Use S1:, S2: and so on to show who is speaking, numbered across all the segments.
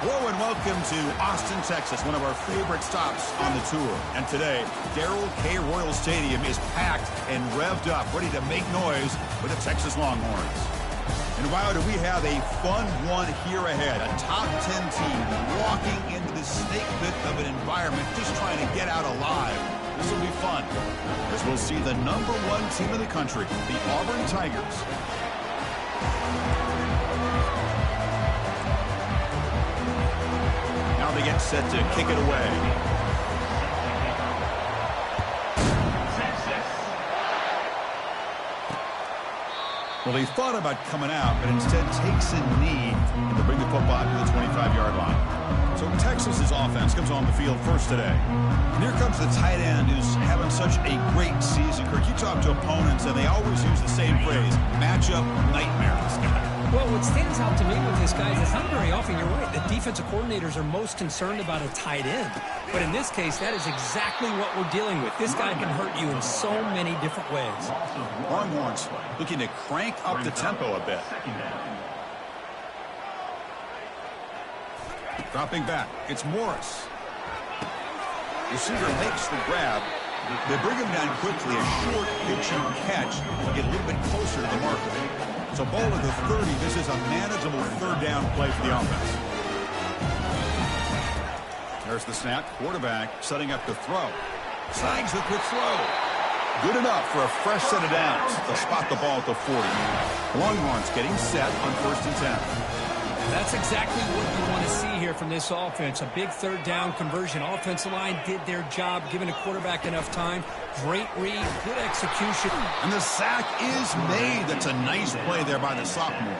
S1: Hello and welcome to Austin, Texas, one of our favorite stops on the tour. And today, Darrell K. Royal Stadium is packed and revved up, ready to make noise with the Texas Longhorns. And wow, do we have a fun one here ahead. A top 10 team walking into the snake pit of an environment, just trying to get out alive. This will be fun, as we'll see the #1 team in the country, the Auburn Tigers. They get set to kick it away. Well, he thought about coming out, but instead takes a knee and to bring the football to the 25-yard line. So Texas's offense comes on the field first today. And here comes the tight end who's having such a great season. Kirk, you talk to opponents, and they always use the same phrase, matchup nightmare.
S2: Well, what stands out to me with this guy is it's not very often, you're right, the defensive coordinators are most concerned about a tight end. But in this case, that is exactly what we're dealing with. This guy can hurt you in so many different ways.
S1: Longhorns looking to crank up the tempo a bit. Dropping back, it's Morris. Receiver makes the grab. They bring him down quickly, a short pitching catch to get a little bit closer to the marker. So ball at the 30. This is a manageable third down play for the offense. There's the snap. Quarterback setting up the throw. Snags the quick throw. Good enough for a fresh set of downs. They'll spot the ball at the 40. Longhorns getting set on 1st and 10.
S2: That's exactly what you want to see here from this offense. A big third down conversion. Offensive line did their job, giving the quarterback enough time. Great read, good execution.
S1: And the sack is made. That's a nice play there by the sophomore.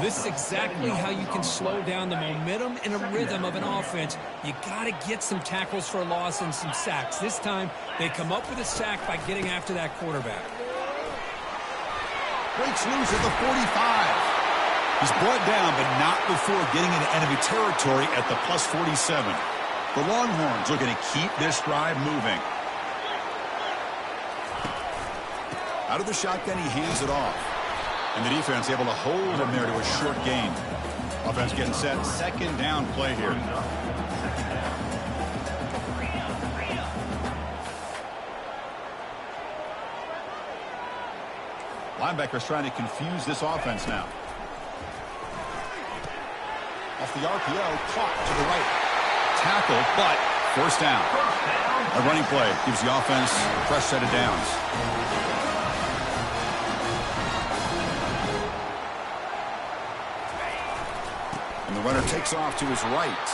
S2: This is exactly how you can slow down the momentum and a rhythm of an offense. You got to get some tackles for a loss and some sacks. This time, they come up with a sack by getting after that quarterback.
S1: Breaks loose at the 45. He's brought down, but not before getting into enemy territory at the +47. The Longhorns looking to keep this drive moving. Out of the shotgun, he hands it off. And the defense able to hold him there to a short gain. Offense getting set. Second down play here. Linebackers trying to confuse this offense now. Off the RPO, caught to the right. Tackle, but first down. A running play gives the offense a fresh set of downs. And the runner takes off to his right.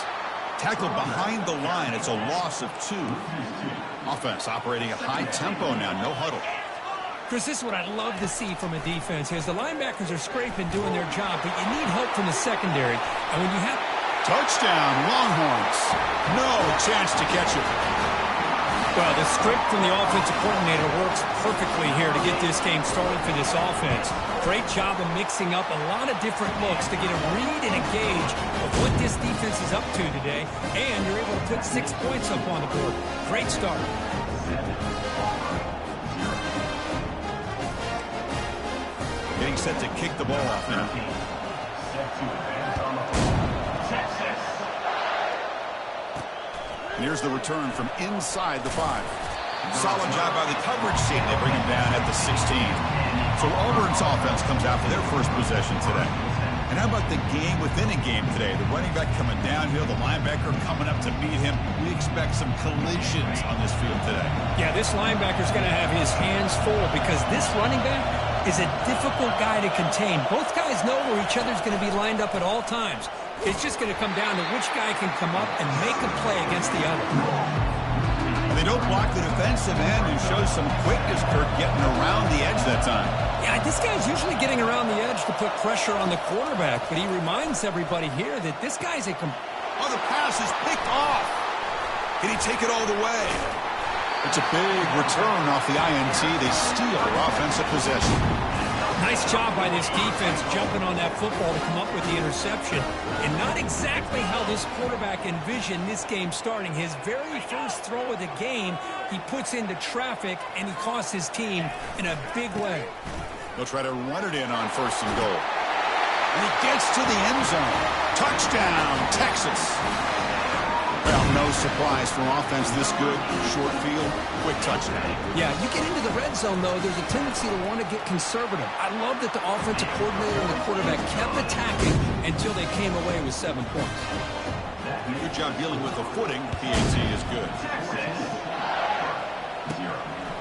S1: Tackled behind the line. It's a loss of 2. Offense operating at high tempo now. No huddle.
S2: Chris, this is what I love to see from a defense. As the linebackers are scraping, doing their job, but you need help from the secondary. And when you have...
S1: Touchdown, Longhorns. No chance to catch it.
S2: Well, the script from the offensive coordinator works perfectly here to get this game started for this offense. Great job of mixing up a lot of different looks to get a read and a gauge of what this defense is up to today. And you're able to put 6 points up on the board. Great start.
S1: Getting set to kick the ball off now. And here's the return from inside the 5. Solid job by the coverage team. They bring him down at the 16. So Auburn's offense comes out for their first possession today. And how about the game within a game today? The running back coming downhill, the linebacker coming up to meet him. We expect some collisions on this field today.
S2: Yeah, this linebacker's going to have his hands full because this running back is a difficult guy to contain. Both guys know where each other's going to be lined up at all times. It's just going to come down to which guy can come up and make a play against the other.
S1: And they don't block the defensive end, who shows some quickness, Kirk, getting around the edge that time.
S2: Yeah, this guy's usually getting around the edge to put pressure on the quarterback, but he reminds everybody here that this guy's a...
S1: Oh, the pass is picked off. Can he take it all the way? It's a big return off the INT. They steal their offensive possession.
S2: Nice job by this defense jumping on that football to come up with the interception. And not exactly how this quarterback envisioned this game starting. His very first throw of the game, he puts into traffic, and he costs his team in a big way.
S1: They'll try to run it in on 1st and goal. And he gets to the end zone. Touchdown, Texas. Well, no surprise for offense this good. Short field, quick touchdown.
S2: Yeah, you get into the red zone, though, there's a tendency to want to get conservative. I love that the offensive coordinator and the quarterback kept attacking until they came away with 7 points.
S1: Good job dealing with the footing. PAT is good.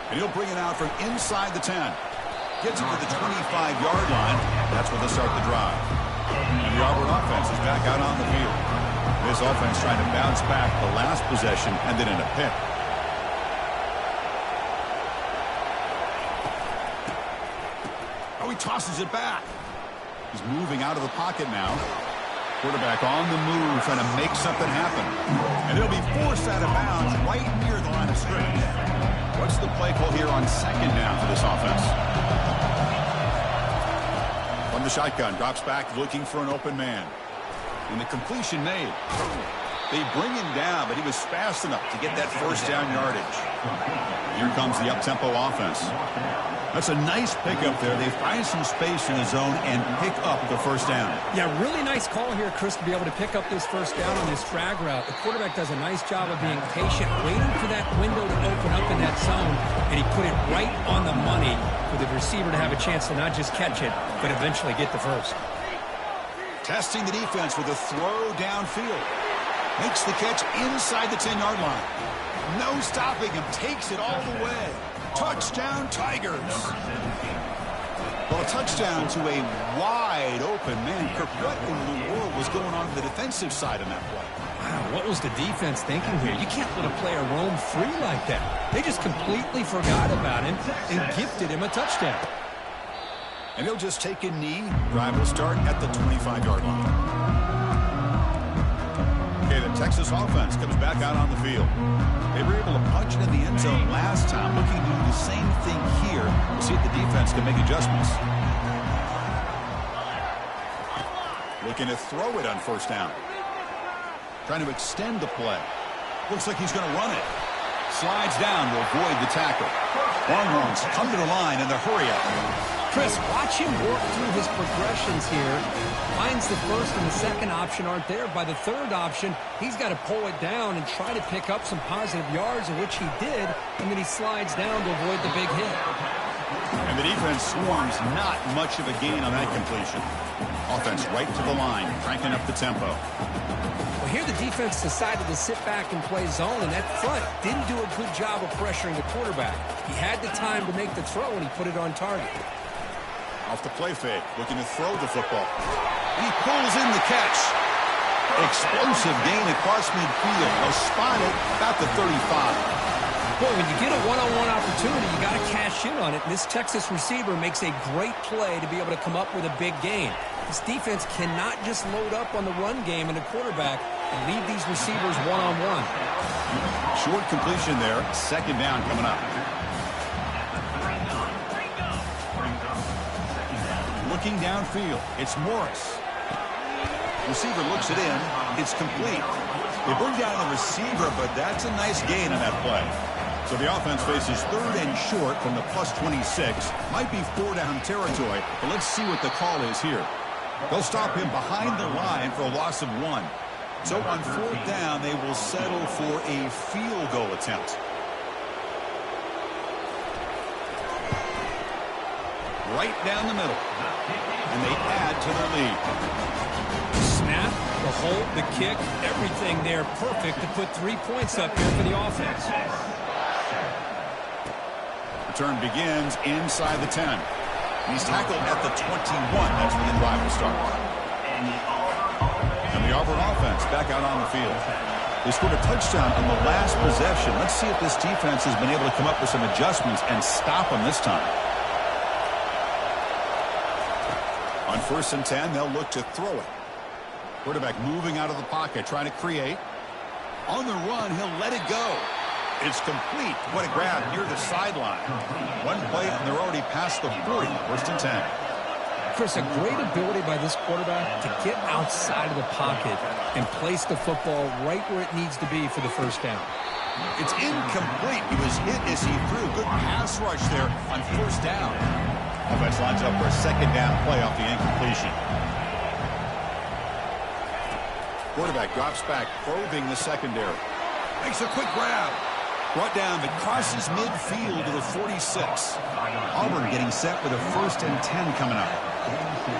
S1: And he'll bring it out from inside the 10. Gets it to the 25-yard line. That's where they'll start the drive. And the Auburn offense is back out on the field. This offense trying to bounce back the last possession and then in a pick. Oh, he tosses it back. He's moving out of the pocket now. Quarterback on the move, trying to make something happen. And he'll be forced out of bounds right near the line of scrimmage. What's the play call here on second down for this offense? From the shotgun, drops back looking for an open man. And the completion made. They bring him down, but he was fast enough to get that first down yardage. Here comes the up-tempo offense. That's a nice pickup there. They find some space in the zone and pick up the first down.
S2: Yeah, really nice call here, Chris, to be able to pick up this first down on this drag route. The quarterback does a nice job of being patient, waiting for that window to open up in that zone, and he put it right on the money for the receiver to have a chance to not just catch it, but eventually get the first.
S1: Testing the defense with a throw downfield. Makes the catch inside the 10-yard line. No stopping him. Takes it all the way. Touchdown, Tigers. Well, a touchdown to a wide open man. Kirk, what in the world was going on the defensive side of that play?
S2: Wow, what was the defense thinking here? You can't let a player roam free like that. They just completely forgot about him and gifted him a touchdown.
S1: And he'll just take a knee. Drive will start at the 25-yard line. Okay, the Texas offense comes back out on the field. They were able to punch it in the end zone last time. Looking to do the same thing here. We'll see if the defense can make adjustments. Looking to throw it on first down. Trying to extend the play. Looks like he's going to run it. Slides down to avoid the tackle. Longhorns come to the line in the hurry-up.
S2: Chris, watch him work through his progressions here. Finds the first and the second option aren't there. By the third option, he's got to pull it down and try to pick up some positive yards, of which he did, and then he slides down to avoid the big hit.
S1: And the defense swarms, not much of a gain on that completion. Offense right to the line, cranking up the tempo.
S2: Well, here the defense decided to sit back and play zone, and that front didn't do a good job of pressuring the quarterback. He had the time to make the throw, and he put it on target.
S1: Off the play fake, looking to throw the football. He pulls in the catch. Explosive gain across midfield. Well spotted about the 35.
S2: Boy, when you get a one-on-one opportunity, you got to cash in on it. And this Texas receiver makes a great play to be able to come up with a big gain. This defense cannot just load up on the run game and the quarterback and leave these receivers one-on-one.
S1: Short completion there. Second down coming up. Looking downfield, it's Morris. Receiver looks it in. It's complete. They bring down the receiver, but that's a nice gain on that play. So the offense faces third and short from the plus 26. Might be four-down territory, but let's see what the call is here. They'll stop him behind the line for a loss of 1. So on fourth down, they will settle for a field goal attempt. Right down the middle. And they add to their lead.
S2: Snap, the hold, the kick, everything there perfect to put 3 points up here for the offense.
S1: Return begins inside the 10. He's tackled at the 21. That's where the drive will start. And the Auburn offense back out on the field. They scored a touchdown on the last possession. Let's see if this defense has been able to come up with some adjustments and stop them this time. On 1st and 10, they'll look to throw it. Quarterback moving out of the pocket, trying to create. On the run, he'll let it go. It's complete. What a grab near the sideline. One play, and they're already past the 40. 1st and 10.
S2: Chris, a great ability by this quarterback to get outside of the pocket and place the football right where it needs to be for the first down.
S1: It's incomplete. He was hit as he threw. Good pass rush there on 1st down. Offense lines up for a 2nd down play off the incompletion. Quarterback drops back, probing the secondary. Makes a quick grab. Brought down, but crosses midfield to the 46. Auburn getting set with a 1st and 10 coming up.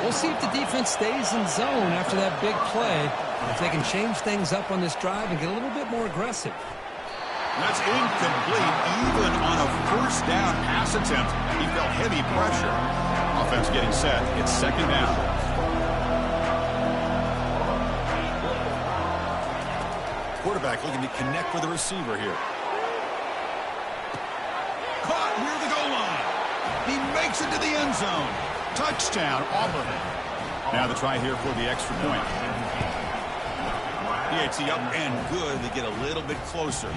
S2: We'll see if the defense stays in zone after that big play. If they can change things up on this drive and get a little bit more aggressive.
S1: That's incomplete, even on a 1st down pass attempt. He felt heavy pressure. Offense getting set. It's 2nd down. Quarterback looking to connect with the receiver here. Caught near the goal line. He makes it to the end zone. Touchdown, Auburn. Now the try here for the extra point. It's the up and good. They get a little bit closer.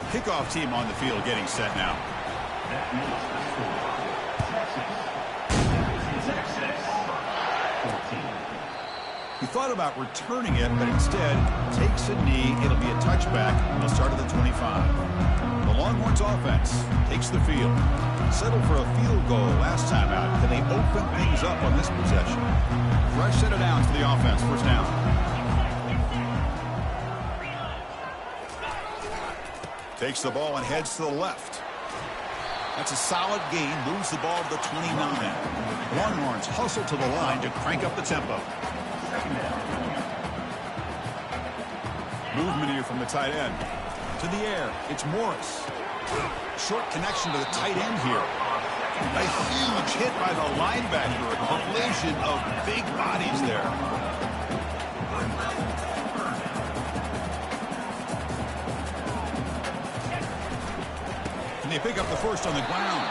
S1: Kickoff team on the field getting set now. He thought about returning it, but instead takes a knee. It'll be a touchback. They'll start at the 25. The Longhorns offense takes the field. Settled for a field goal last time out. Can they open things up on this possession? Fresh set of downs for the offense. 1st down. Takes the ball and heads to the left. That's a solid gain. Moves the ball to the 29. Longhorns hustle to the line to crank up the tempo. Movement here from the tight end. To the air. It's Morris. Short connection to the tight end here. A huge hit by the linebacker. A collision of big bodies there. And they pick up the 1st on the ground.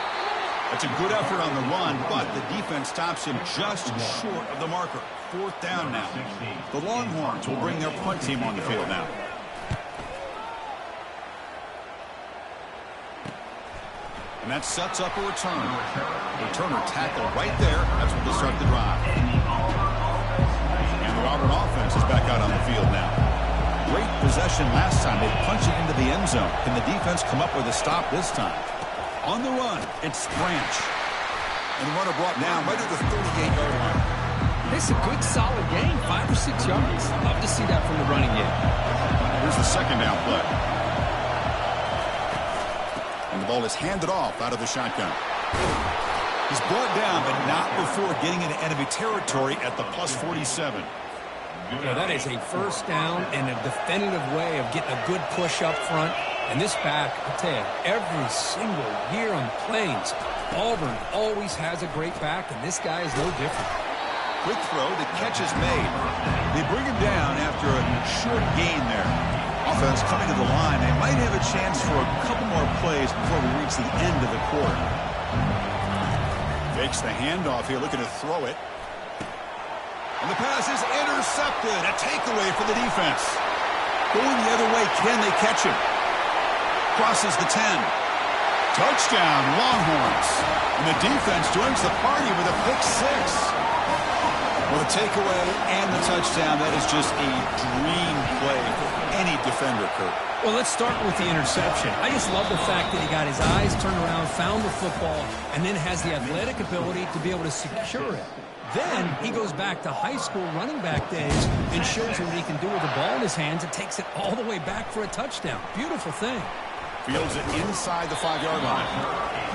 S1: That's a good effort on the run, but the defense stops him just short of the marker. 4th down now. The Longhorns will bring their punt team on the field now. And that sets up a return. Returner tackle right there. That's what they'll start the drive. And the Auburn offense is back out on the field now. Great possession last time. They punched it into the end zone. Can the defense come up with a stop this time? On the run, it's Branch. And the runner brought down right at the 38-yard line.
S2: It's a good, solid gain, 5 or 6 yards. Love to see that from the running game.
S1: Here's the 2nd down play. And the ball is handed off out of the shotgun. He's brought down, but not before getting into enemy territory at the plus 47.
S2: Yeah, that is a 1st down and a definitive way of getting a good push up front. And this back, I tell you, every single year on the Plains, Auburn always has a great back, and this guy is no different.
S1: Quick throw, the catch is made. They bring him down after a short gain there. Offense coming to the line. They might have a chance for a couple more plays before we reach the end of the quarter. Takes the handoff here, looking to throw it. And the pass is intercepted. A takeaway for the defense. Going the other way, can they catch him? Crosses the 10. Touchdown, Longhorns. And the defense joins the party with a pick 6. Well, the takeaway and the touchdown, that is just a dream play for any defender, Kurt.
S2: Well, let's start with the interception. I just love the fact that he got his eyes turned around, found the football, and then has the athletic ability to be able to secure it. Then he goes back to high school running back days and shows you what he can do with the ball in his hands and takes it all the way back for a touchdown. Beautiful thing.
S1: Fields it inside the 5-yard line.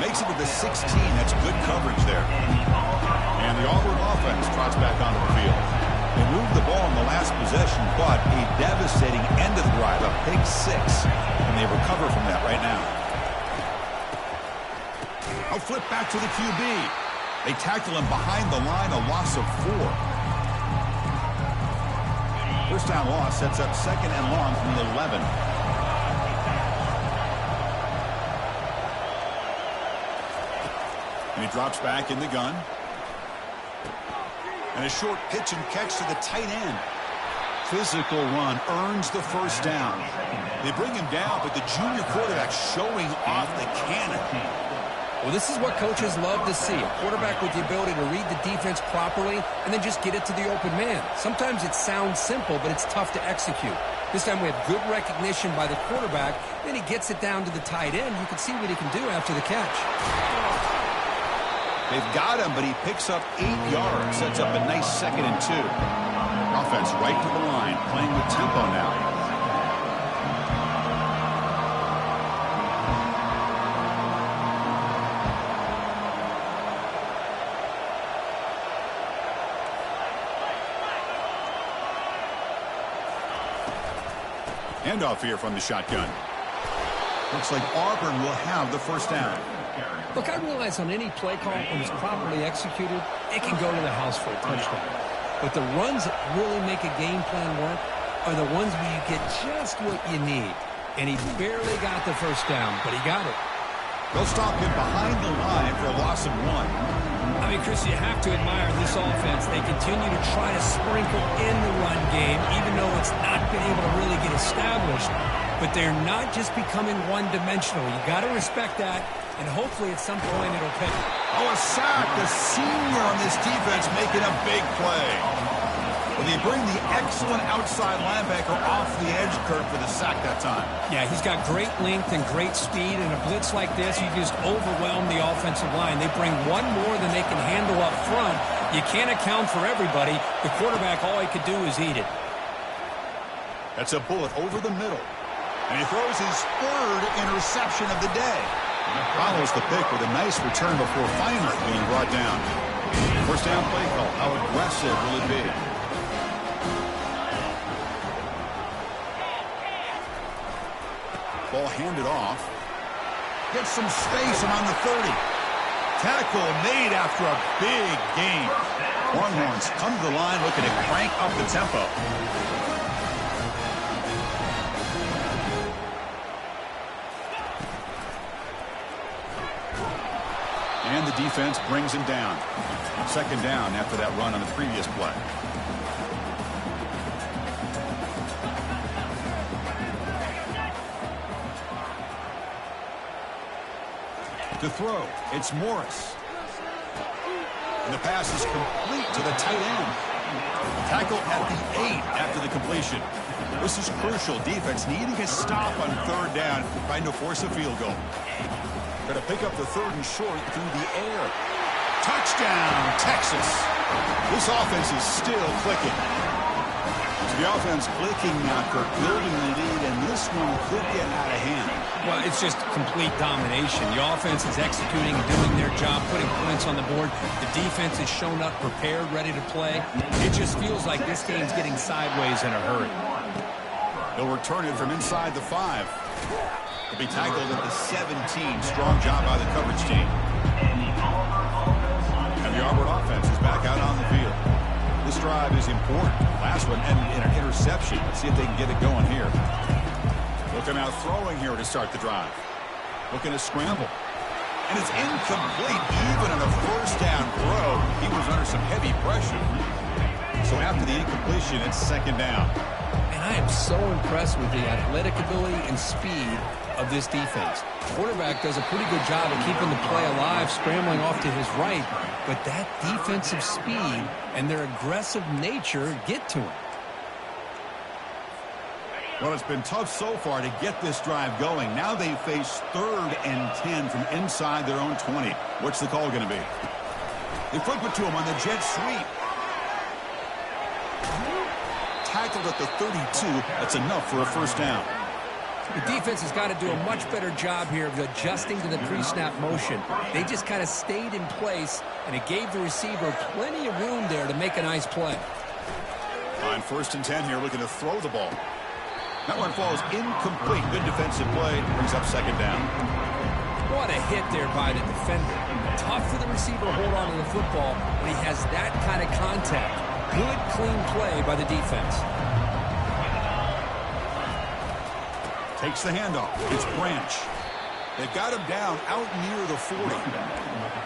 S1: Makes it to the 16. That's good coverage there. And the Auburn offense trots back onto the field. They moved the ball in the last possession, but a devastating end of the drive, a pick 6. And they recover from that right now. A flip back to the QB. They tackle him behind the line, a loss of 4. 1st down loss sets up 2nd and long from the 11. And he drops back in the gun. And a short pitch and catch to the tight end. Physical run earns the 1st down. They bring him down, but the junior quarterback showing off the cannon.
S2: Well, this is what coaches love to see. A quarterback with the ability to read the defense properly and then just get it to the open man. Sometimes it sounds simple, but it's tough to execute. This time we have good recognition by the quarterback. Then he gets it down to the tight end. You can see what he can do after the catch. They've got him, but he picks up 8 yards. Sets up a nice 2nd and 2.
S1: offense right to the line, playing with tempo now. Handoff here from the shotgun. Looks like Auburn will have the first down.
S2: Look, I realize on any play call, when it's properly executed, it can go to the house for a touchdown. But the runs that really make a game plan work are the ones where you get just what you need. And he barely got the first down, but he got it.
S1: They'll stop him behind the line for a loss of 1.
S2: I mean, Chris, you have to admire this offense. They continue to try to sprinkle in the run game, even though it's not been able to really get established. But they're not just becoming one-dimensional. You got to respect that, and hopefully at some point it'll pick.
S1: Oh, a sack. The senior on this defense making a big play. Well, they bring the excellent outside linebacker off the edge, Kurt, for the sack that time.
S2: Yeah, he's got great length and great speed, and a blitz like this, you just overwhelm the offensive line. They bring one more than they can handle up front. You can't account for everybody. The quarterback, all he could do is eat it.
S1: That's a bullet over the middle. And he throws his 3rd interception of the day. Follows the pick with a nice return before finally being brought down. First down play call. How aggressive will it be? Ball handed off. Gets some space and on the 30. Tackle made after a big gain. Longhorns come to the line looking to crank up the tempo. And the defense brings him down. Second down after that run on the previous play. To throw, it's Morris. And the pass is complete to the tight end. Tackle at the 8 after the completion. This is crucial. Defense needing a stop on 3rd down, trying to force a field goal. Going to pick up the 3rd and short through the air. Touchdown, Texas. This offense is still clicking. So the offense clicking now for building the lead, and this one could get out of hand.
S2: Well, it's just complete domination. The offense is executing and doing their job, putting points on the board. The defense has shown up prepared, ready to play. It just feels like this game's getting sideways in a hurry.
S1: They'll return it from inside the 5. He'll be tackled at the 17. Strong job by the coverage team. And the Auburn offense is back out on the field. This drive is important. Last one ended in an interception. Let's see if they can get it going here. Looking out throwing here to start the drive. Looking to scramble. And it's incomplete even on a first down throw. He was under some heavy pressure. So after the incompletion, it's second down.
S2: And I am so impressed with the athletic ability and speed of this defense. The quarterback does a pretty good job of keeping the play alive, scrambling off to his right, but that defensive speed and their aggressive nature get to him.
S1: Well, it's been tough so far to get this drive going. Now they face 3rd and 10 from inside their own 20. What's the call going to be? They flip it to him on the jet sweep. Tackled at the 32. That's enough for a first down.
S2: The defense has got to do a much better job here of adjusting to the pre-snap motion. They just kind of stayed in place, and it gave the receiver plenty of room there to make a nice play.
S1: On 1st and 10 here, looking to throw the ball. That one falls incomplete. Good defensive play. Brings up second down.
S2: What a hit there by the defender. Tough for the receiver to hold on to the football when he has that kind of contact. Good, clean play by the defense.
S1: Takes the handoff. It's Branch. They've got him down out near the 40.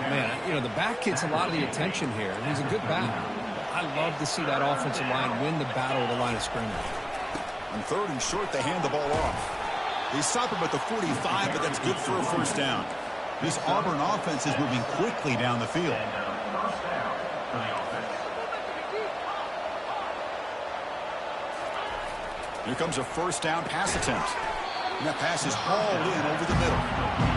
S2: Man, you know, the back gets a lot of the attention here. He's a good back. I love to see that offensive line win the battle of the line of scrimmage.
S1: On 3rd and short, they hand the ball off. They stop him at the 45, but that's good for a first down. This Auburn offense is moving quickly down the field. Here comes a first down pass attempt. And that pass is hauled in over the middle.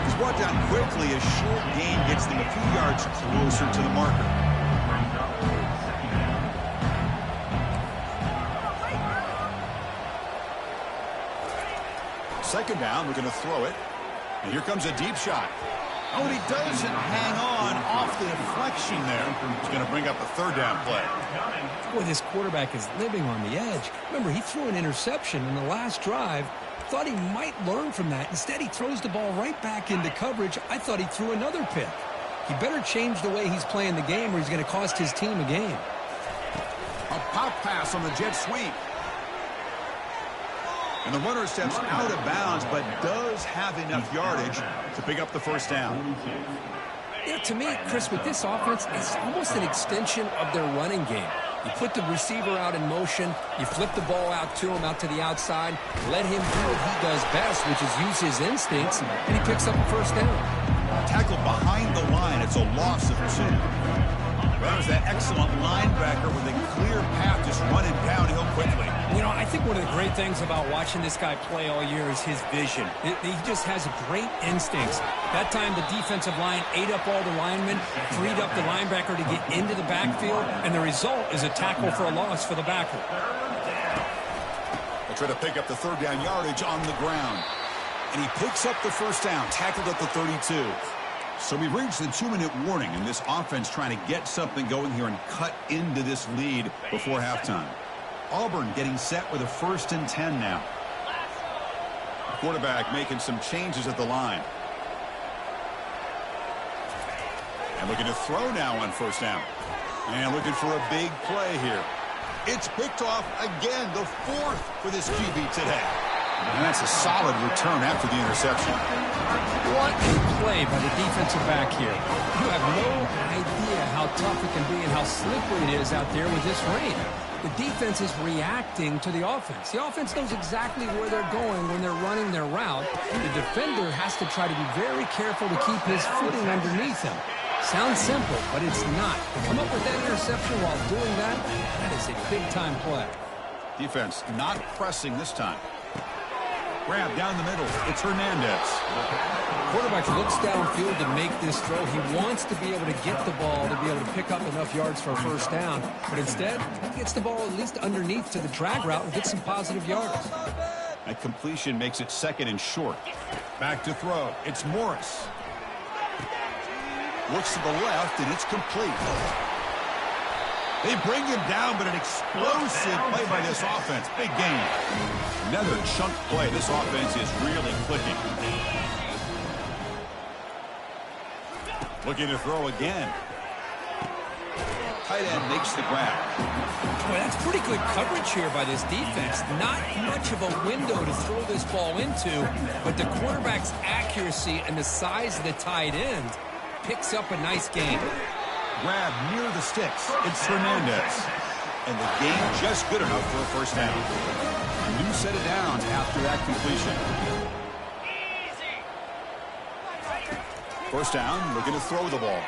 S1: He's brought down quickly. A short gain gets them a few yards closer to the marker. Second down, we're going to throw it. And here comes a deep shot. Oh, and he doesn't hang on off the deflection there. He's going to bring up a third down play.
S2: Boy, this quarterback is living on the edge. Remember, he threw an interception in the last drive. Thought he might learn from that. Instead, he throws the ball right back into coverage. I thought he threw another pick. He better change the way he's playing the game or he's going to cost his team a game.
S1: A pop pass on the jet sweep. And the runner steps out of bounds, but does have enough yardage to pick up the first down.
S2: You know, to me, Chris, with this offense, it's almost an extension of their running game. You put the receiver out in motion, you flip the ball out to him, out to the outside, let him do what he does best, which is use his instincts, and he picks up a first down.
S1: Tackled behind the line, it's a loss of 2. There's that excellent linebacker with a clear path just running downhill quickly.
S2: You know, I think one of the great things about watching this guy play all year is his vision. He just has great instincts. That time the defensive line ate up all the linemen, freed up the linebacker to get into the backfield, and the result is a tackle for a loss for the backer.
S1: They try to pick up the third down yardage on the ground. And he picks up the first down, tackled at the 32. So we've reached the 2-minute warning, and this offense trying to get something going here and cut into this lead before halftime. Auburn getting set with a 1st and 10 now. The quarterback making some changes at the line. And looking to throw now on first down. And looking for a big play here. It's picked off again, the 4th for this QB today. And that's a solid return after the interception.
S2: What a play by the defensive back here. You have no idea how tough it can be and how slippery it is out there with this rain. The defense is reacting to the offense. The offense knows exactly where they're going when they're running their route. The defender has to try to be very careful to keep his footing underneath him. Sounds simple, but it's not. To come up with that interception while doing that, that is a big-time play.
S1: Defense not pressing this time. Grab down the middle. It's Hernandez.
S2: Quarterback looks downfield to make this throw. He wants to be able to get the ball to be able to pick up enough yards for a first down. But instead, he gets the ball at least underneath to the drag route and gets some positive yards.
S1: That completion makes it 2nd and short. Back to throw. It's Morris. Looks to the left, and it's complete. They bring him down, but an explosive play by this offense. Big gain. Another chunk play. This offense is really clicking. Looking to throw again. Tight end makes the grab.
S2: Boy, that's pretty good coverage here by this defense. Not much of a window to throw this ball into, but the quarterback's accuracy and the size of the tight end picks up a nice gain.
S1: Grab near the sticks. It's Hernandez. And the gain just good enough for a first down. A new set of downs after that completion. First down, looking to throw the ball.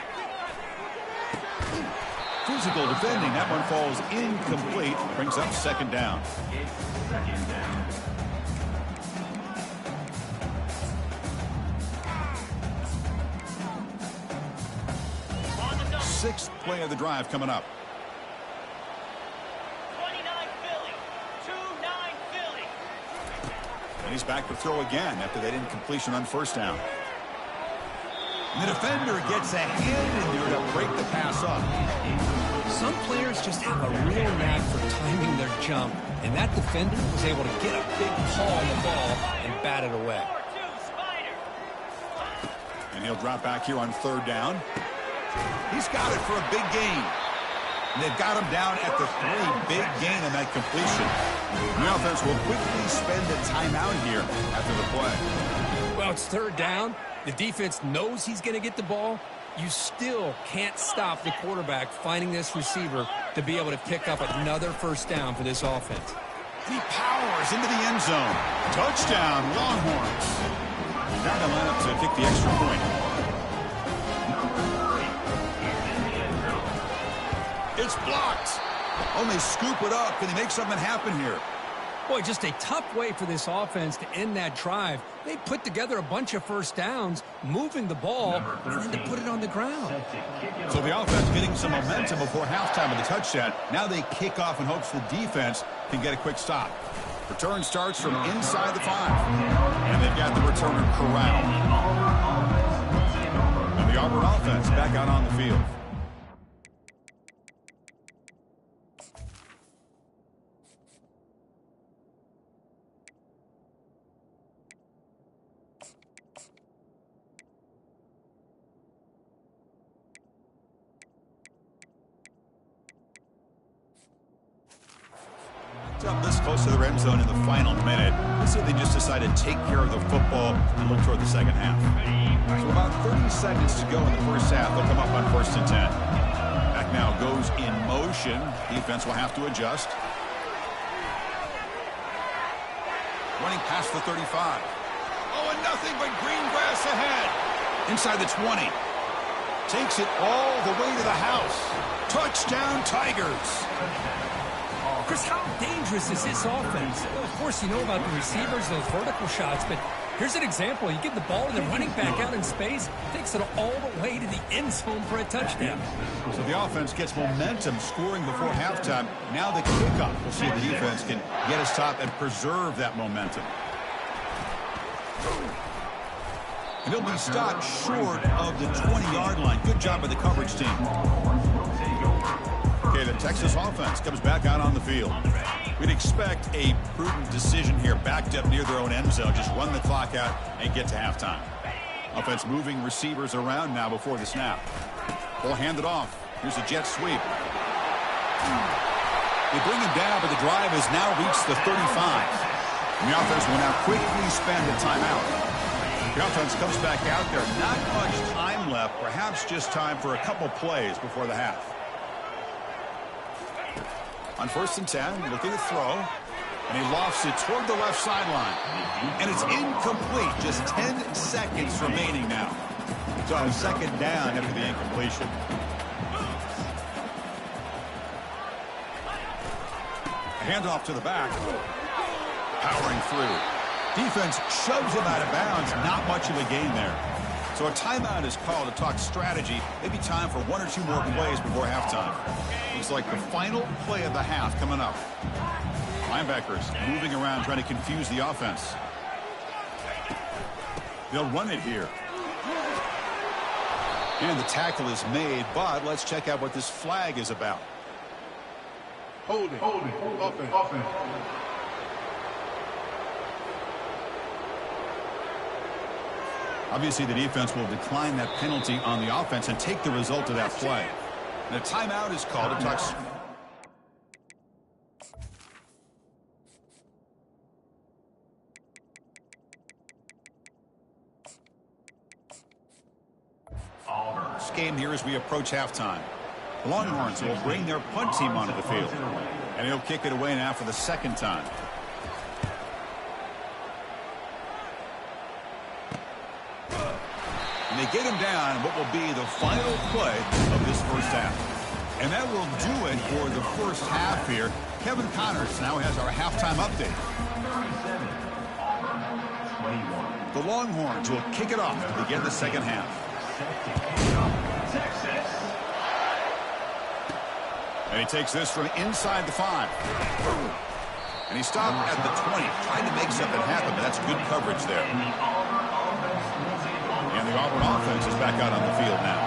S1: Physical defending. That one falls incomplete. Brings up 2nd down. Sixth play of the drive coming up.
S3: 29 Philly. 2-9 Philly.
S1: And he's back to throw again after that incompletion on first down. And the defender gets a hand in there to break the pass up.
S2: Some players just have a real knack for timing their jump, and that defender was able to get a big paw on the ball and bat it away.
S1: And he'll drop back here on 3rd down. He's got it for a big gain. And they've got him down at the 3. Big gain on that completion. The offense will quickly spend a timeout here after the play.
S2: Well, it's 3rd down. The defense knows he's going to get the ball. You still can't stop the quarterback finding this receiver to be able to pick up another first down for this offense.
S1: He powers into the end zone. Touchdown, Longhorns. Now they line up to kick the extra point. It's blocked. Oh, they scoop it up. Can they make something happen here?
S2: Boy, just a tough way for this offense to end that drive. They put together a bunch of first downs, moving the ball, and then to put it on the ground.
S1: So the offense getting some momentum before halftime of the touchdown. Now they kick off in hopes the defense can get a quick stop. Return starts from inside the 5. And they've got the returner corralled. And the Auburn offense back out on the field. Up this close to the red zone in the final minute. Let's see if they just decide to take care of the football and look toward the second half. So about 30 seconds to go in the first half. They'll come up on 1st and 10. Back now goes in motion. Defense will have to adjust. Running past the 35. Oh, and nothing but green grass ahead. Inside the 20. Takes it all the way to the house. Touchdown, Tigers.
S2: Chris, how dangerous is this offense? Well, of course, you know about the receivers, those vertical shots, but here's an example. You give the ball to the running back out in space, takes it all the way to the end zone for a touchdown.
S1: So the offense gets momentum scoring before halftime. Now the kickoff. We'll see if the defense can get us top and preserve that momentum. And he'll be stopped short of the 20-yard line. Good job by the coverage team. Okay, the Texas offense comes back out on the field. We'd expect a prudent decision here, backed up near their own end zone. Just run the clock out and get to halftime. Offense moving receivers around now before the snap. They'll hand it off. Here's a jet sweep. They bring him down, but the drive has now reached the 35. And the offense will now quickly spend a timeout. The offense comes back out there. Not much time left. Perhaps just time for a couple plays before the half. On 1st and 10, looking to throw. And he lofts it toward the left sideline. And it's incomplete. Just 10 seconds remaining now. So a second down after the incompletion. Handoff to the back. Powering through. Defense shoves him out of bounds. Not much of a gain there. So a timeout is called to talk strategy. Maybe time for 1 or 2 more plays before halftime. Looks like the final play of the half coming up. Linebackers moving around trying to confuse the offense. They'll run it here. And the tackle is made, but let's check out what this flag is about.
S4: Holding. Offense.
S1: Obviously, the defense will decline that penalty on the offense and take the result of that play. And a timeout is called to talk. This game here as we approach halftime. The Longhorns will bring their punt team onto the field. And he'll kick it away now for the second time. And they get him down what will be the final play of this first half. And that will do it for the first half here. Kevin Connors now has our halftime update. The Longhorns will kick it off to begin the second half. And he takes this from inside the 5. And he stopped at the 20, trying to make something happen, but that's good coverage there. And the Auburn offense is back out on the field now.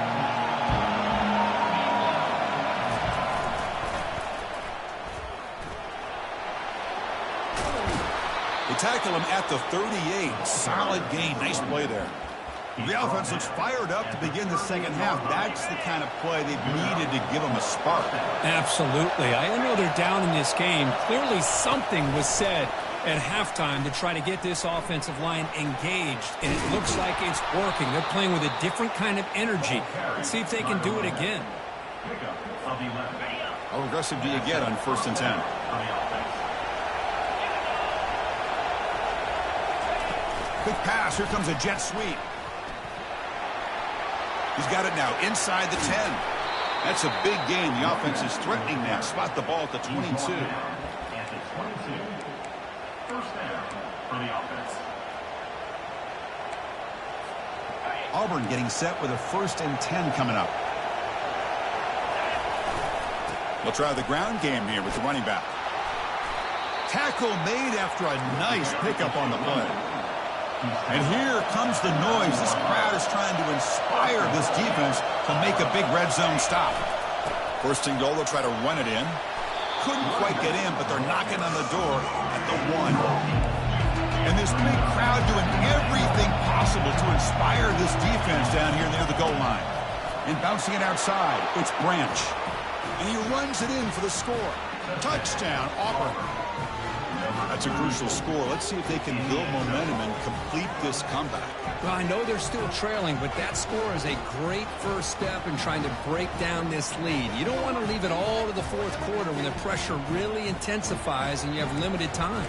S1: They tackle him at the 38. Solid gain. Nice play there. The offense looks fired up to begin the second half. That's the kind of play they've needed to give them a spark.
S2: Absolutely. I know they're down in this game. Clearly something was said at halftime to try to get this offensive line engaged, and it looks like it's working. They're playing with a different kind of energy. Let's see if they can do it again.
S1: How aggressive do you get on 1st and 10? Quick pass. Here comes a jet sweep. He's got it now inside the 10. That's a big gain. The offense is threatening now. Spot the ball at the 22.
S4: First down for the offense.
S1: Auburn getting set with a 1st and 10 coming up. They'll try the ground game here with the running back. Tackle made after a nice pickup on the play. And here comes the noise. This crowd is trying to inspire this defense to make a big red zone stop. First and goal, they'll try to run it in. Couldn't quite get in, but they're knocking on the door at the 1. And this big crowd doing everything possible to inspire this defense down here near the goal line. And bouncing it outside, it's Branch. And he runs it in for the score. Touchdown, Auburn. That's a crucial score. Let's see if they can build momentum and complete this comeback.
S2: Well, I know they're still trailing, but that score is a great first step in trying to break down this lead. You don't want to leave it all to the fourth quarter when the pressure really intensifies and you have limited time.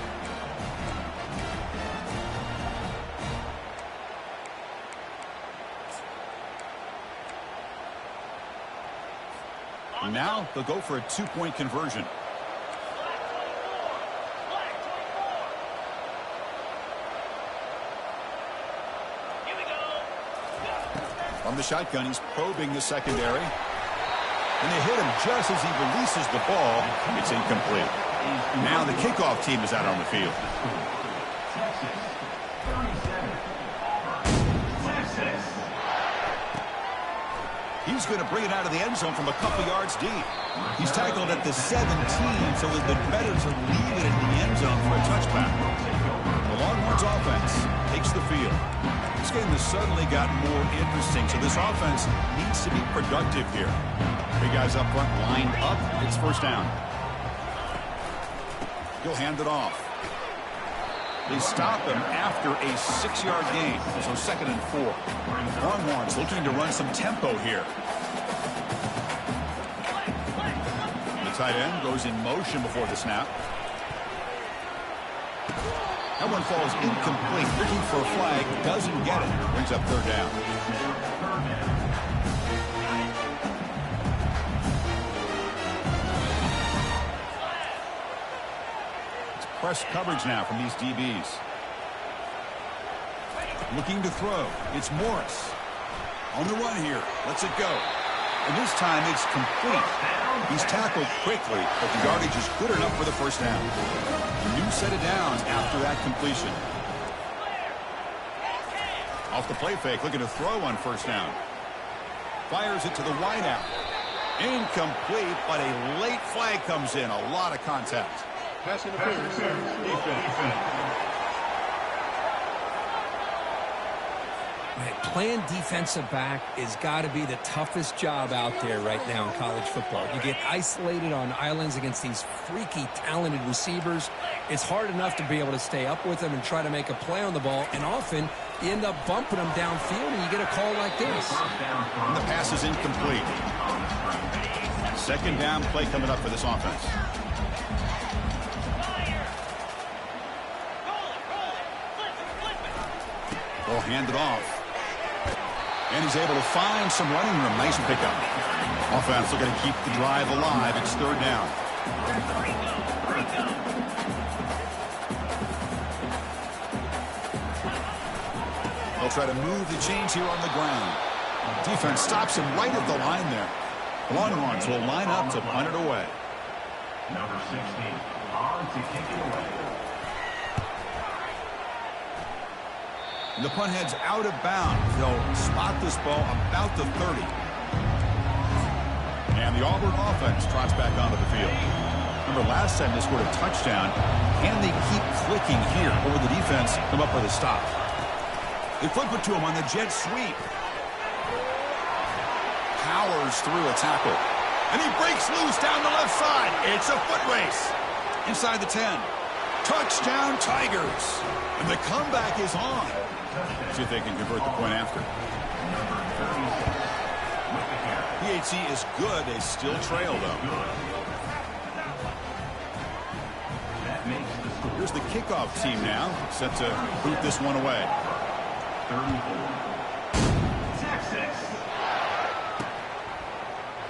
S1: Now they'll go for a 2-point conversion. From the shotgun, he's probing the secondary. And they hit him just as he releases the ball. It's incomplete. Now the kickoff team is out on the field. He's going to bring it out of the end zone from a couple yards deep. He's tackled at the 17, so it would have been better to leave it in the end zone for a touchback. The Longhorns offense takes the field. This game has suddenly gotten more interesting, so this offense needs to be productive here. Big guys up front lined up. It's first down. He'll hand it off. They stop him after a 6-yard gain, so 2nd and 4. Longhorns looking to run some tempo here. The tight end goes in motion before the snap. That one falls incomplete. Looking for a flag, doesn't get it. Brings up 3rd down. It's press coverage now from these DBs. Looking to throw. It's Morris. On the run here. Lets it go. And this time it's complete. He's tackled quickly, but the yardage is good enough for the first down. A new set of downs after that completion. Off the play fake, looking to throw on first down. Fires it to the wideout. Incomplete, but a late flag comes in. A lot of contact.
S4: Pass interference. Defense.
S2: Playing defensive back has got to be the toughest job out there right now in college football. You get isolated on islands against these freaky, talented receivers. It's hard enough to be able to stay up with them and try to make a play on the ball, and often you end up bumping them downfield and you get a call like this.
S1: And the pass is incomplete. 2nd down play coming up for this offense. They'll hand it off. And he's able to find some running room. Nice pickup. Offense looking to keep the drive alive. It's 3rd down. They'll try to move the chains here on the ground. Defense stops him right at the line there. The Longhorns will line up to punt it away.
S4: Number 16 on to kick it away.
S1: And the punt heads out of bounds. They'll spot this ball about the 30. And the Auburn offense trots back onto the field. Remember last time they scored a touchdown. Can they keep clicking here, or will the defense come up with a stop? They flip it to him on the jet sweep. Powers through a tackle. And he breaks loose down the left side. It's a foot race. Inside the 10. Touchdown, Tigers. And the comeback is on. See if they can convert the point after. PHC is good. They still trail, though. Here's the kickoff team now, set to boot this one away.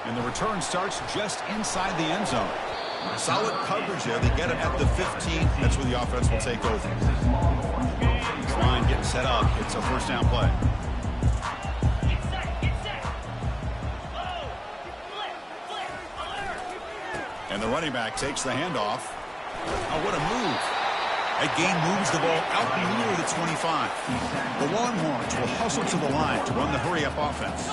S1: And the return starts just inside the end zone. Solid coverage there. They get it at the 15. That's where the offense will take over. This line getting set up. It's a first down play. And the running back takes the handoff. Oh, what a move. That gain moves the ball out near the 25. The Longhorns will hustle to the line to run the hurry-up offense.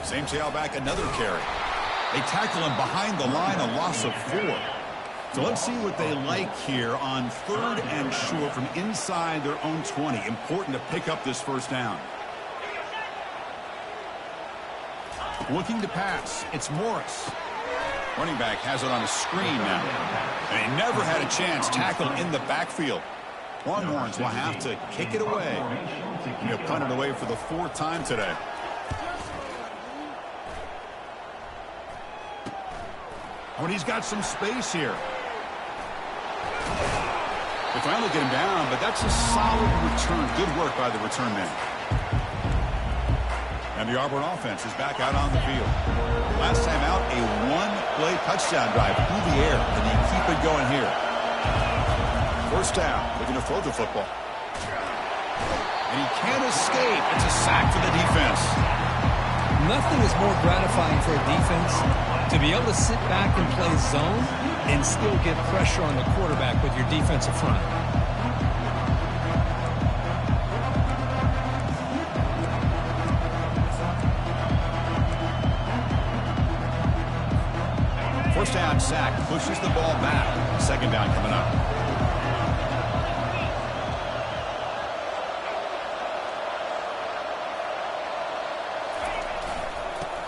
S1: Same tailback, another carry. They tackle him behind the line, a loss of 4. So let's see what they like here on 3rd and short from inside their own 20. Important to pick up this first down. Looking to pass. It's Morris. Running back has it on a screen now. And he never had a chance tackled in the backfield. Longhorns will have to kick it away. And he'll punt it away for the 4th time today. When he's got some space here. They finally get him down, but that's a solid return. Good work by the return man. And the Auburn offense is back out on the field. Last time out, a 1-play touchdown drive through the air. And they keep it going here. First down, looking to throw the football. And he can't escape. It's a sack for the defense.
S2: Nothing is more gratifying for a defense to be able to sit back and play zone and still get pressure on the quarterback with your defensive front.
S1: First down sack, pushes the ball back. 2nd down coming up.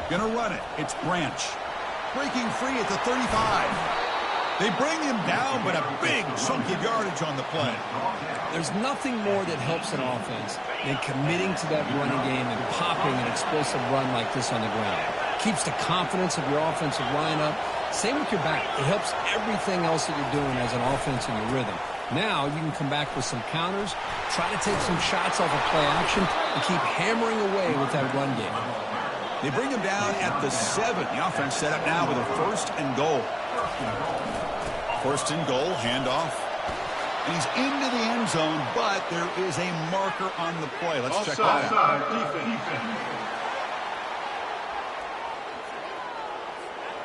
S1: Gonna run it. It's Branch. Breaking free at the 35. They bring him down, but a big chunk of yardage on the play.
S2: There's nothing more that helps an offense than committing to that running game and popping an explosive run like this on the ground. Keeps the confidence of your offensive lineup. Same with your back. It helps everything else that you're doing as an offense in your rhythm. Now you can come back with some counters, try to take some shots off of play action, and keep hammering away with that run game.
S1: They bring him down at the 7. The offense set up now with a 1st and goal. 1st and goal, handoff. And he's into the end zone, but there is a marker on the play. Let's check that out.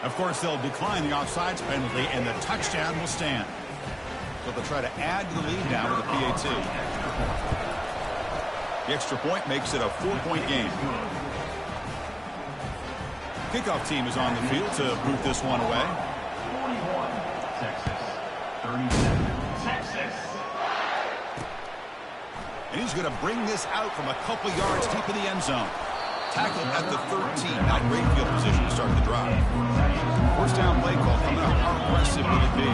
S1: Of course, they'll decline the offsides penalty, and the touchdown will stand. So they'll try to add to the lead now with a PAT. The extra point makes it a 4-point game. Kickoff team is on the field to boot this one away.
S4: 41, Texas. 37, Texas.
S1: And he's going to bring this out from a couple yards deep in the end zone. Tackled at the 13. Not great field position to start the drive. First down play call coming up. How aggressive will it be?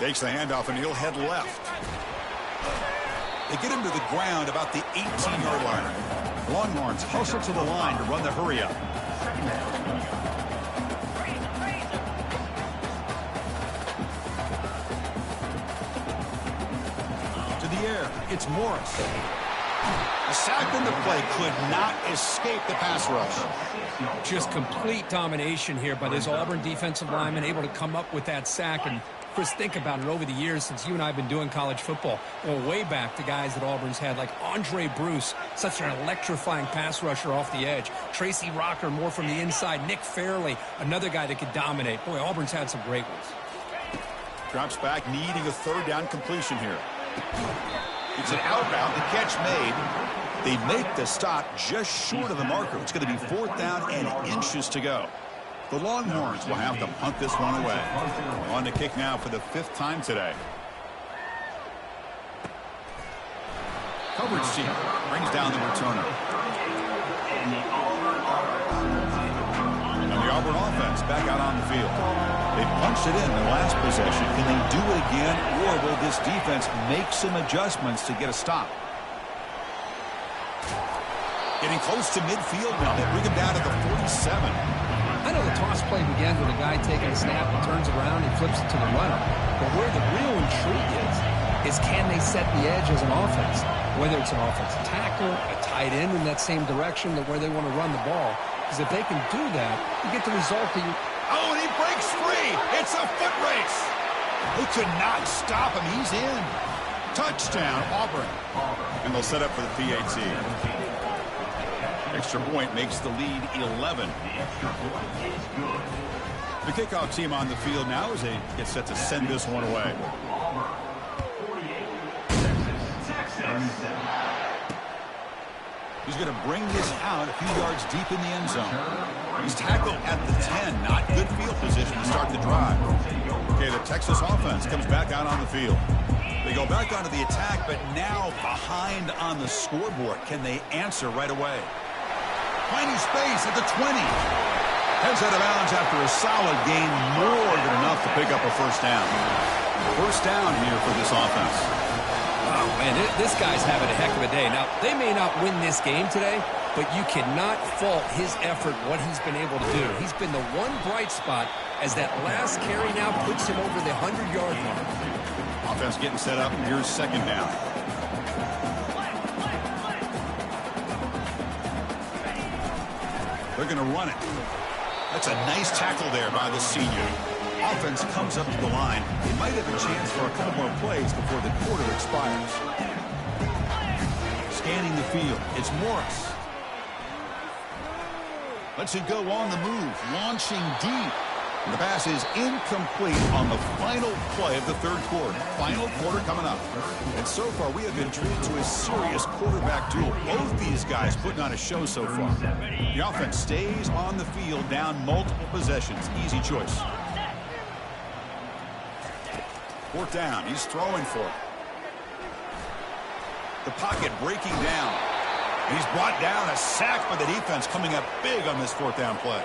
S1: Takes the handoff and he'll head left. They get him to the ground about the 18-yard line. Longhorns hustle to the line to run the hurry-up. To the air, it's Morris. A sack in the play could not escape the pass rush.
S2: Just complete domination here by this Auburn defensive lineman, able to come up with that sack. And Chris, think about it. Over the years since you and I have been doing college football, going way back to guys that Auburn's had, like Andre Bruce, such an electrifying pass rusher off the edge. Tracy Rocker, more from the inside. Nick Fairley, another guy that could dominate. Boy, Auburn's had some great ones.
S1: Drops back, needing a 3rd down completion here. It's an outbound. The catch made. They make the stop just short of the marker. It's going to be 4th down and inches to go. The Longhorns will have to punt this one away. On the kick now for the 5th time today. Coverage team brings down the returner. And the Auburn offense back out on the field. They punched it in the last possession. Can they do it again, or will this defense make some adjustments to get a stop? Getting close to midfield now. They bring him down to the 47.
S2: I know the toss play begins with a guy taking a snap and turns around and flips it to the runner. But where the real intrigue is can they set the edge as an offense? Whether it's an offensive tackle, a tight end in that same direction that where they want to run the ball. Because if they can do that, you get the result that you...
S1: Oh, and he breaks free. It's a foot race. They could not stop him. He's in. Touchdown, Auburn. And they'll set up for the PAT. extra point makes the lead 11.
S4: The extra point is good.
S1: The kickoff team on the field now as they get set to send this one away.
S4: Auburn, 48, Texas.
S1: He's going to bring this out a few yards deep in the end zone. He's tackled at the 10. Not good field position to start the drive. Okay, the Texas offense comes back out on the field. They go back onto the attack, but now behind on the scoreboard. Can they answer right away? Finding space at the 20. Heads out of bounds after a solid gain, more than enough to pick up a first down. First down here for this offense.
S2: Wow, man, this guy's having a heck of a day. Now, they may not win this game today, but you cannot fault his effort, what he's been able to do. He's been the one bright spot as that last carry now puts him over the 100-yard mark.
S1: Offense getting set up. Here's second down. They're going to run it. That's a nice tackle there by the senior. Offense comes up to the line. They might have a chance for a couple more plays before the quarter expires. Scanning the field. It's Morris. Lets it go on the move. Launching deep. And the pass is incomplete on the final play of the third quarter. Final quarter coming up. And so far, we have been treated to a serious quarterback duel. Both these guys putting on a show so far. The offense stays on the field, down multiple possessions. Easy choice. Fourth down. He's throwing for it. The pocket breaking down. He's brought down. A sack by the defense coming up big on this fourth down play.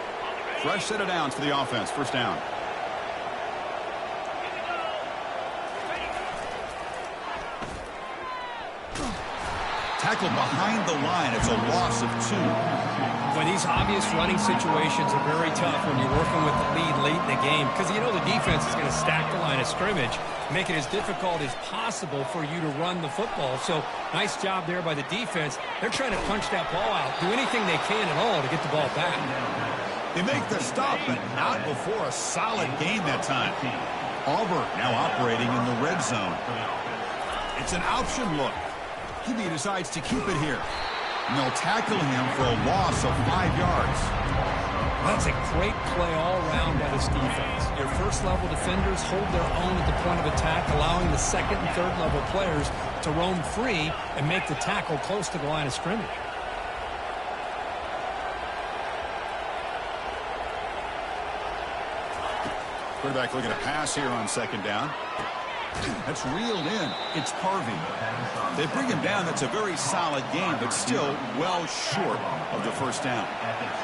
S1: Fresh set of downs for the offense. First down. Tackled behind the line. It's a loss of 2.
S2: Well, these obvious running situations are very tough when you're working with the lead late in the game because you know the defense is going to stack the line of scrimmage, make it as difficult as possible for you to run the football. So nice job there by the defense. They're trying to punch that ball out, do anything they can at all to get the ball back.
S1: They make the stop, but not before a solid game that time. Auburn now operating in the red zone. It's an option look. QB decides to keep it here. And they'll tackle him for a loss of 5 yards.
S2: That's a great play all around by this defense. Your first-level defenders hold their own at the point of attack, allowing the second and third-level players to roam free and make the tackle close to the line of scrimmage.
S1: Quarterback looking to pass here on second down. That's reeled in. It's Harvey. They bring him down. That's a very solid game, but still well short of the first down.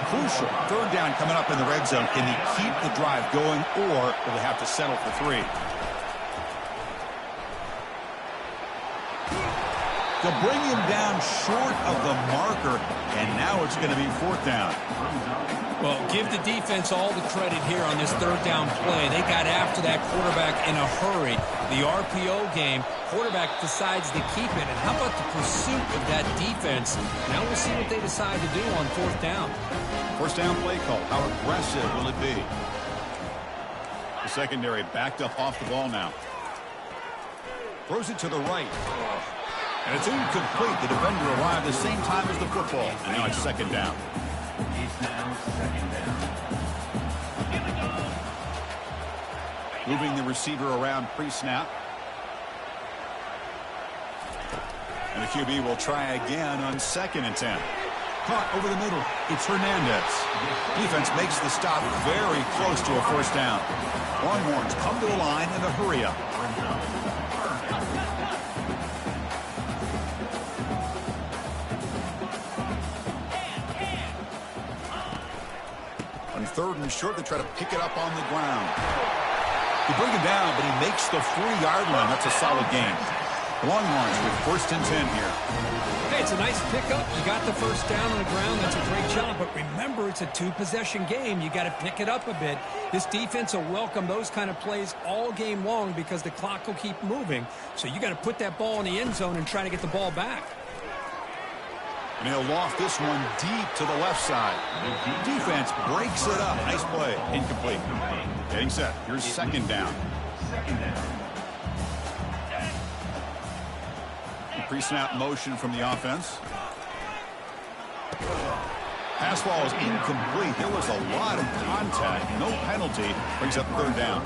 S1: Crucial. Third down coming up in the red zone. Can he keep the drive going, or will they have to settle for 3? They'll bring him down short of the marker, and now it's going to be fourth down.
S2: Well, give the defense all the credit here on this third down play. They got after that quarterback in a hurry. The RPO game, quarterback decides to keep it. And how about the pursuit of that defense? Now we'll see what they decide to do on fourth down.
S1: First down play call. How aggressive will it be? The secondary backed up off the ball now. Throws it to the right. And it's incomplete. The defender arrived the same time as the football. And now it's second down. Moving the receiver around pre-snap. And the QB will try again on 2nd and 10. Caught over the middle. It's Hernandez. Defense makes the stop very close to a first down. Longhorns come to the line in a hurry-up. On 3rd and short, they try to pick it up on the ground. They bring him down, but he makes the 3-yard line. That's a solid game. Longhorns with 1st and 10 here.
S2: Hey, it's a nice pickup. You got the first down on the ground. That's a great job. But remember, it's a 2-possession game. You got to pick it up a bit. This defense will welcome those kind of plays all game long because the clock will keep moving. So you got to put that ball in the end zone and try to get the ball back.
S1: And he'll loft this one deep to the left side. Defense breaks it up. Nice play. Incomplete. Getting set. Here's second down. Pre-snap motion from the offense. Pass ball is incomplete. There was a lot of contact. No penalty. Brings up third down.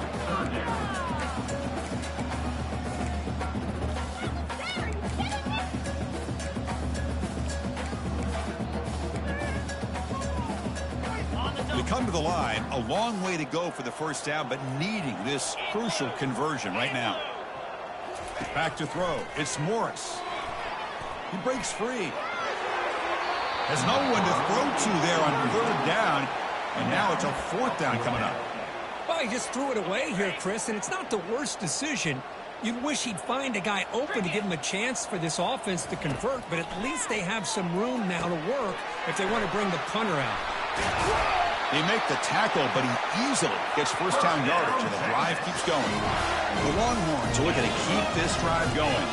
S1: They come to the line. A long way to go for the first down, but needing this crucial conversion right now. Back to throw. It's Morris. He breaks free. Has no one to throw to there on third down. And now it's a fourth down coming up.
S2: Well, he just threw it away here, Chris, and it's not the worst decision. You'd wish he'd find a guy open to give him a chance for this offense to convert, but at least they have some room now to work if they want to bring the punter out.
S1: They make the tackle, but he easily gets first down yardage, and the drive keeps going. The Longhorns are looking to keep this drive going.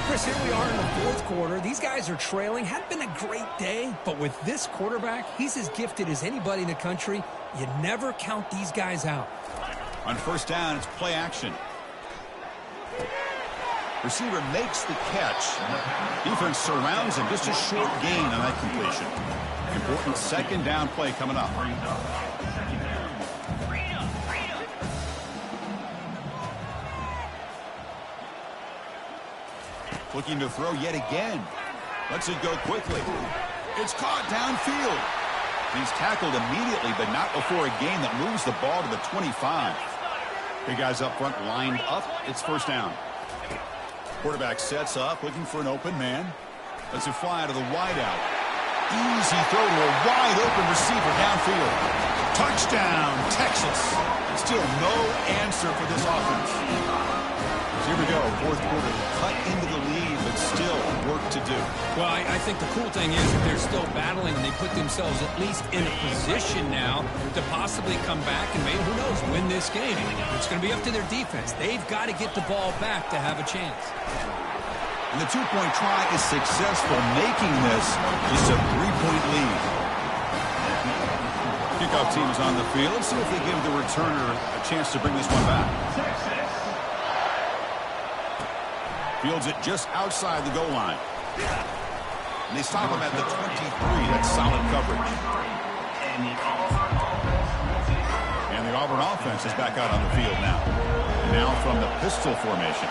S2: Chris, here we are in the fourth quarter. These guys are trailing. Hadn't been a great day, but with this quarterback, he's as gifted as anybody in the country. You never count these guys out.
S1: On first down, it's play action. Receiver makes the catch. Defense surrounds him. Just a short gain on that completion. Important second down play coming up. Looking to throw yet again. Lets it go quickly. It's caught downfield. He's tackled immediately, but not before a gain that moves the ball to the 25. Big guys up front lined up. It's first down. Quarterback sets up, looking for an open man. Lets it fly to the wideout. Easy throw to a wide-open receiver downfield. Touchdown, Texas. Still no answer for this offense. So here we go, fourth quarter. Cut into the lead, but still work to do.
S2: Well, I think the cool thing is that they're still battling, and they put themselves at least in a position now to possibly come back and maybe, who knows, win this game. It's going to be up to their defense. They've got to get the ball back to have a chance.
S1: And the two-point try is successful, making this just a three-point lead. Kickoff team is on the field. Let's see if they give the returner a chance to bring this one back. Fields it just outside the goal line. And they stop him at the 23. That's solid coverage. And the Auburn offense is back out on the field now. Now from the pistol formation.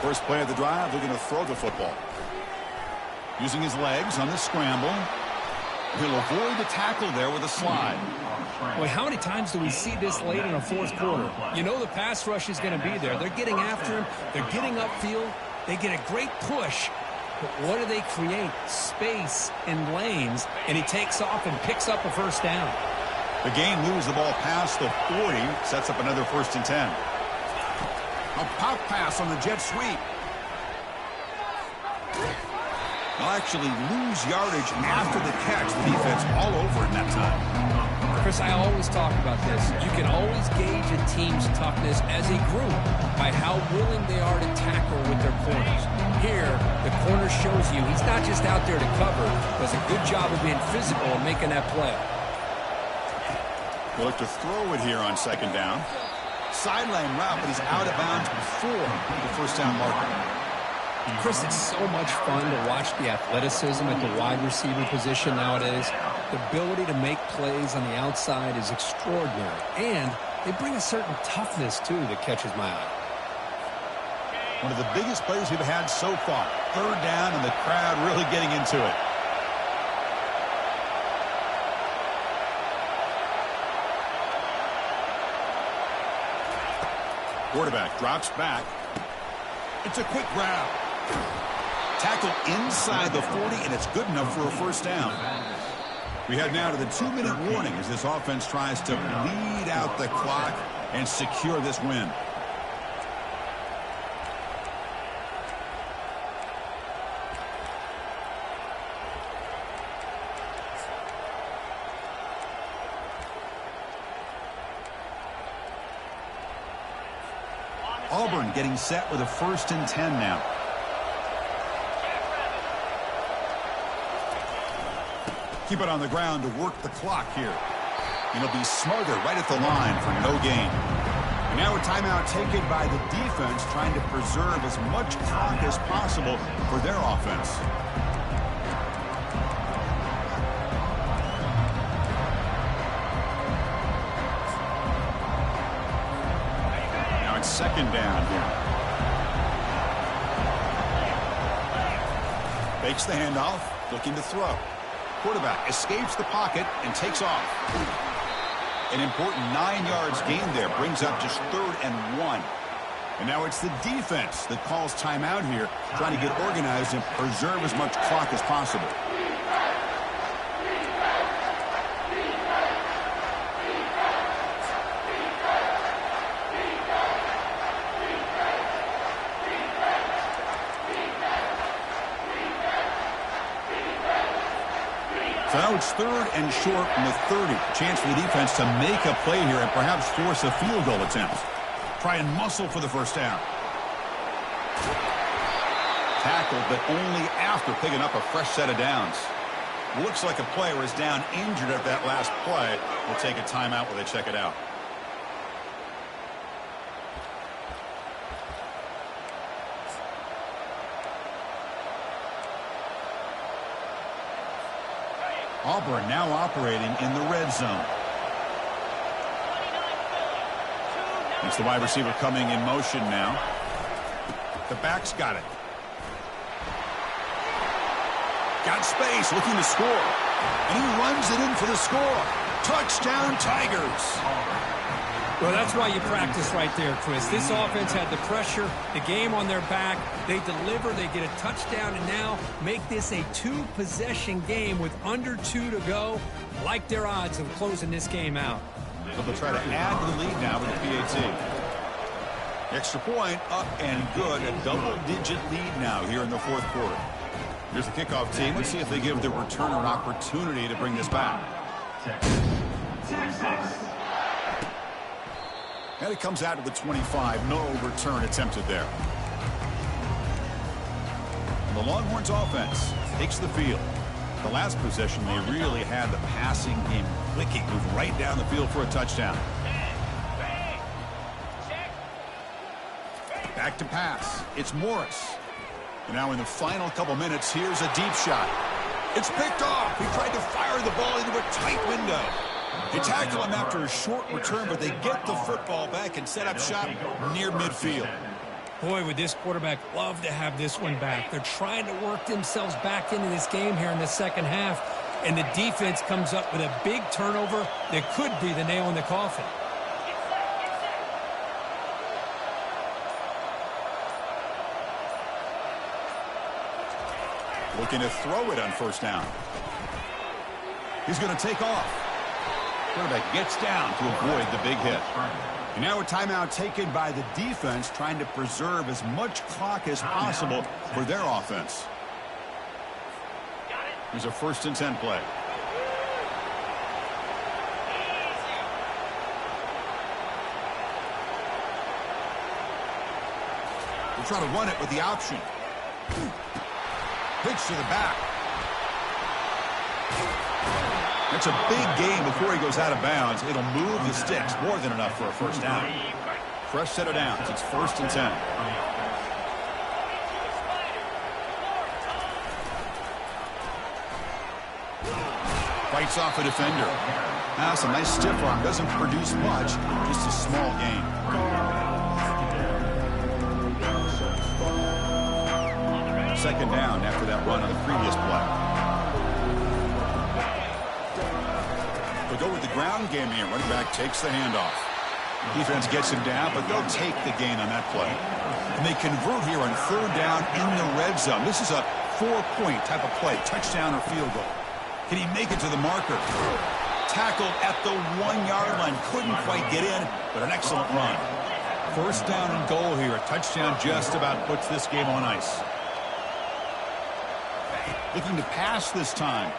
S1: First play of the drive, they're going to throw the football. Using his legs on the scramble. He'll avoid the tackle there with a slide.
S2: Boy, how many times do we see this late in a fourth quarter? You know the pass rush is going to be there. They're getting after him. They're getting upfield. They get a great push. But what do they create? Space and lanes. And he takes off and picks up a first down.
S1: The gain moves the ball past the 40. Sets up another 1st and 10. A pop pass on the jet sweep. They'll actually lose yardage after the catch. The defense all over in that time.
S2: Chris, I always talk about this. You can always gauge a team's toughness as a group by how willing they are to tackle with their corners. Here, the corner shows you he's not just out there to cover, does a good job of being physical and making that play.
S1: They'll look to throw it here on second down. Sideline route, but he's out of bounds before the first down marker.
S2: Chris, it's so much fun to watch the athleticism at the wide receiver position nowadays. The ability to make plays on the outside is extraordinary. And they bring a certain toughness, too, that catches my eye.
S1: One of the biggest plays we've had so far. Third down, and the crowd really getting into it. Quarterback drops back. It's a quick grab. Tackle inside the 40, and it's good enough for a first down. We head now to the 2-minute warning as this offense tries to bleed out the clock and secure this win. Auburn getting set with a 1st and 10 now. Keep it on the ground to work the clock here. And he'll be smarter right at the line for no gain. And now a timeout taken by the defense, trying to preserve as much clock as possible for their offense. Now it's second down here. Fakes the handoff, looking to throw. Quarterback escapes the pocket and takes off. An important 9 yards gain there, brings up just 3rd and 1. And now it's the defense that calls timeout here, trying to get organized and preserve as much clock as possible. So now it's 3rd and short from the 30. Chance for the defense to make a play here and perhaps force a field goal attempt. Try and muscle for the first down. Tackled, but only after picking up a fresh set of downs. Looks like a player is down injured at that last play. We'll take a timeout while they check it out. Auburn now operating in the red zone. It's the wide receiver coming in motion now. The back's got it. Got space, looking to score. And he runs it in for the score. Touchdown, Tigers.
S2: Well, that's why you practice right there, Chris. This offense had the pressure, the game on their back. They deliver, they get a touchdown, and now make this a 2-possession game with under 2 to go. Like their odds of closing this game out.
S1: So they'll try to add to the lead now with the PAT. Extra point up and good. A double-digit lead now here in the 4th quarter. Here's the kickoff team. Let's see if they give the returner an opportunity to bring this back. And it comes out to the 25. No return attempted there. And the Longhorns offense takes the field. The last possession, they really had the passing game clicking, move right down the field for a touchdown. Back to pass. It's Morris. And now in the final couple minutes, here's a deep shot. It's picked off. He tried to fire the ball into a tight window. They tackle him after a short return, but they get the football back and set up shop near midfield.
S2: Boy, would this quarterback love to have this one back. They're trying to work themselves back into this game here in the second half, and the defense comes up with a big turnover that could be the nail in the coffin.
S1: Looking to throw it on first down. He's going to take off. Quarterback gets down to avoid the big hit. And now a timeout taken by the defense, trying to preserve as much clock as possible for their offense. Here's a 1st and 10 play. We'll try to run it with the option. Pitch to the back. It's a big gain before he goes out of bounds. It'll move the sticks, more than enough for a first down. Fresh set of downs. It's 1st and 10. Fights off a defender. Now some nice stiff arm. Doesn't produce much, just a small gain. Second down after that run on the previous play. Go with the ground game here. Running back takes the handoff. Defense gets him down, but they'll take the gain on that play. And they convert here on 3rd down in the red zone. This is a 4-point type of play, touchdown or field goal. Can he make it to the marker? Tackled at the 1-yard line. Couldn't quite get in, but an excellent run. First down and goal here. A touchdown just about puts this game on ice. Looking to pass this time.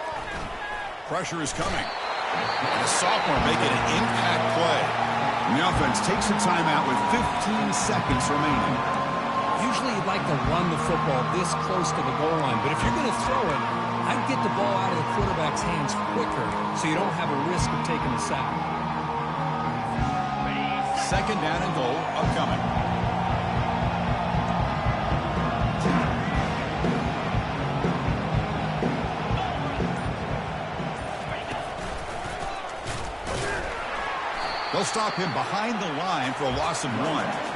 S1: Pressure is coming. And the sophomore making an impact play. And the offense takes a timeout with 15 seconds remaining.
S2: Usually you'd like to run the football this close to the goal line, but if you're going to throw it, I'd get the ball out of the quarterback's hands quicker so you don't have a risk of taking a sack.
S1: second down and goal upcoming. They'll stop him behind the line for a loss of 1.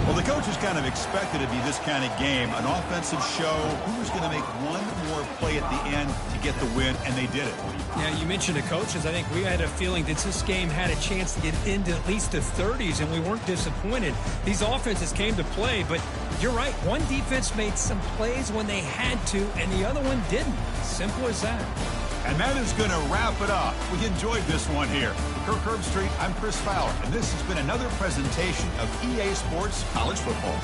S1: Well, the coaches kind of expected it to be this kind of game, an offensive show. Who was going to make one more play at the end to get the win, and they did it.
S2: Yeah, you mentioned the coaches. I think we had a feeling that this game had a chance to get into at least the 30s, and we weren't disappointed. These offenses came to play, but you're right. One defense made some plays when they had to, and the other one didn't. Simple as that.
S1: And that is going to wrap it up. We enjoyed this one here. For Kirk Herbstreit, I'm Chris Fowler, and this has been another presentation of EA Sports College Football.